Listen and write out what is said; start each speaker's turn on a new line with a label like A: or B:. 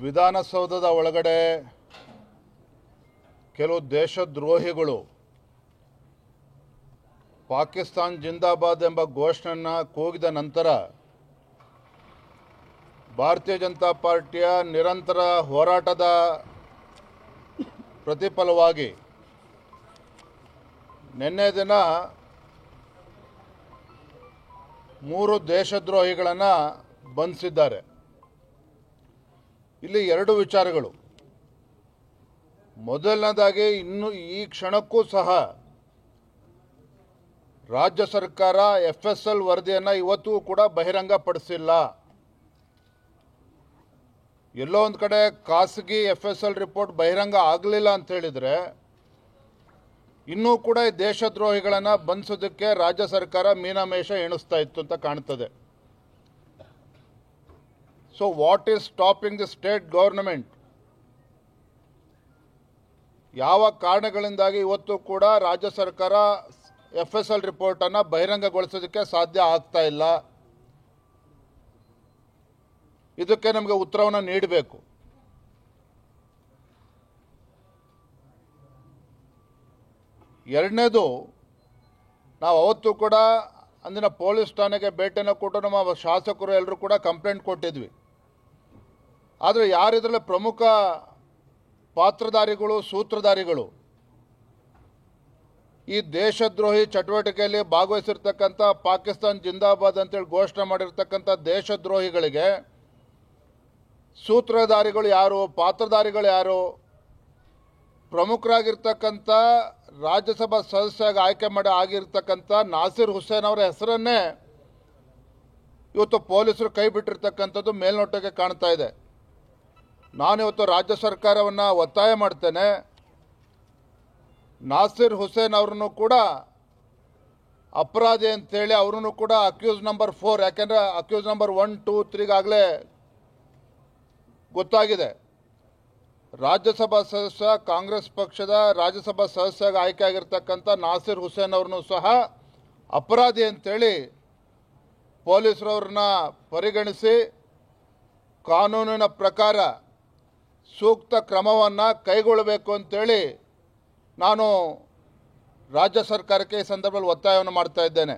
A: ವಿಧಾನಸೌಧದ ಒಳಗಡೆ ಕೆಲವು ದೇಶದ್ರೋಹಿಗಳು ಪಾಕಿಸ್ತಾನ್ ಜಿಂದಾಬಾದ್ ಎಂಬ ಘೋಷಣೆಯನ್ನು ಕೂಗಿದ ನಂತರ ಭಾರತೀಯ ಜನತಾ ಪಾರ್ಟಿಯ ನಿರಂತರ ಹೋರಾಟದ ಪ್ರತಿಫಲವಾಗಿ ನಿನ್ನೆ ದಿನ 3 ದೇಶದ್ರೋಹಿಗಳನ್ನು ಬಂಧಿಸಿದ್ದಾರೆ. ಇಲ್ಲಿ 2 ವಿಚಾರಗಳು. ಮೊದಲನೇದಾಗಿ, ಇನ್ನು ಈ ಕ್ಷಣಕ್ಕೂ ಸಹ ರಾಜ್ಯ ಸರ್ಕಾರ FSL ವರದಿಯನ್ನು ಇವತ್ತೂ ಕೂಡ ಬಹಿರಂಗಪಡಿಸಿಲ್ಲ. ಎಲ್ಲೋ ಒಂದು ಕಡೆ ಖಾಸಗಿ FSL ರಿಪೋರ್ಟ್ ಬಹಿರಂಗ ಆಗಲಿಲ್ಲ ಅಂತ ಹೇಳಿದರೆ ಇನ್ನೂ ಕೂಡ ಈ ದೇಶದ್ರೋಹಿಗಳನ್ನು ಬಂಧಿಸೋದಕ್ಕೆ ರಾಜ್ಯ ಸರ್ಕಾರ ಮೀನಮೇಷ ಎಣಿಸ್ತಾ ಇತ್ತು ಅಂತ ಕಾಣ್ತದೆ. So what is stopping the state government? ಯಾವ ಕಾರಣಗಳಿಂದಾಗಿ ಇವತ್ತು ಕೂಡ ರಾಜ್ಯ ಸರ್ಕಾರ FSL ರಿಪೋರ್ಟನ್ನು ಬಹಿರಂಗಗೊಳಿಸೋದಕ್ಕೆ ಸಾಧ್ಯ ಆಗ್ತಾ ಇಲ್ಲ? ಇದಕ್ಕೆ ನಮಗೆ ಉತ್ತರವನ್ನು ನೀಡಬೇಕು. ಎರಡನೇದು, ನಾವು ಅವತ್ತು ಕೂಡ ಅಂದಿನ ಪೊಲೀಸ್ ಠಾಣೆಗೆ ಭೇಟಿಯನ್ನು ಕೊಟ್ಟು ನಮ್ಮ ಶಾಸಕರು ಎಲ್ಲರೂ ಕೂಡ ಕಂಪ್ಲೇಂಟ್ ಕೊಟ್ಟಿದ್ವಿ. ಆದರೆ ಯಾರಿದ್ರಲ್ಲಿ ಪ್ರಮುಖ ಪಾತ್ರಧಾರಿಗಳು, ಸೂತ್ರಧಾರಿಗಳು, ಈ ದೇಶದ್ರೋಹಿ ಚಟುವಟಿಕೆಯಲ್ಲಿ ಭಾಗವಹಿಸಿರ್ತಕ್ಕಂಥ ಪಾಕಿಸ್ತಾನ್ ಜಿಂದಾಬಾದ್ ಅಂತೇಳಿ ಘೋಷಣೆ ಮಾಡಿರ್ತಕ್ಕಂಥ ದೇಶದ್ರೋಹಿಗಳಿಗೆ ಸೂತ್ರಧಾರಿಗಳು ಯಾರು, ಪಾತ್ರಧಾರಿಗಳು ಯಾರು? ಪ್ರಮುಖರಾಗಿರ್ತಕ್ಕಂಥ ರಾಜ್ಯಸಭಾ ಸದಸ್ಯರಾಗಿ ಆಯ್ಕೆ ಆಗಿರ್ತಕ್ಕಂಥ ನಾಸಿರ್ ಹುಸೇನ್ ಅವರ ಹೆಸರನ್ನೇ ಇವತ್ತು ಪೊಲೀಸರು ಕೈ ಬಿಟ್ಟಿರ್ತಕ್ಕಂಥದ್ದು ಮೇಲ್ನೋಟಕ್ಕೆ ಕಾಣ್ತಾ ಇದೆ. ನಾನಿವತ್ತು ರಾಜ್ಯ ಸರ್ಕಾರವನ್ನು ಒತ್ತಾಯ ಮಾಡ್ತೇನೆ, ನಾಸಿರ್ ಹುಸೇನ್ ಅವರನ್ನು ಕೂಡ ಅಪರಾಧಿ ಅಂತೇಳಿ ಅವರನ್ನು ಕೂಡ ಅಕ್ಯೂಸ್ ನಂಬರ್ 4, ಯಾಕೆಂದರೆ ಅಕ್ಯೂಸ್ ನಂಬರ್ 1, 2, 3 ಗೊತ್ತಾಗಿದೆ. ರಾಜ್ಯಸಭಾ ಸದಸ್ಯ, ಕಾಂಗ್ರೆಸ್ ಪಕ್ಷದ ರಾಜ್ಯಸಭಾ ಸದಸ್ಯರಾಗಿ ಆಯ್ಕೆ ಆಗಿರ್ತಕ್ಕಂಥ ನಾಸಿರ್ ಹುಸೇನ್ ಅವರನ್ನು ಸಹ ಅಪರಾಧಿ ಅಂತೇಳಿ ಪೊಲೀಸರವ್ರನ್ನ ಪರಿಗಣಿಸಿ ಕಾನೂನಿನ ಪ್ರಕಾರ ಸೂಕ್ತ ಕ್ರಮವನ್ನು ಕೈಗೊಳ್ಳಬೇಕು ಅಂತೇಳಿ ನಾನು ರಾಜ್ಯ ಸರ್ಕಾರಕ್ಕೆ ಈ ಸಂದರ್ಭದಲ್ಲಿ ಒತ್ತಾಯವನ್ನು ಮಾಡ್ತಾ ಇದ್ದೇನೆ.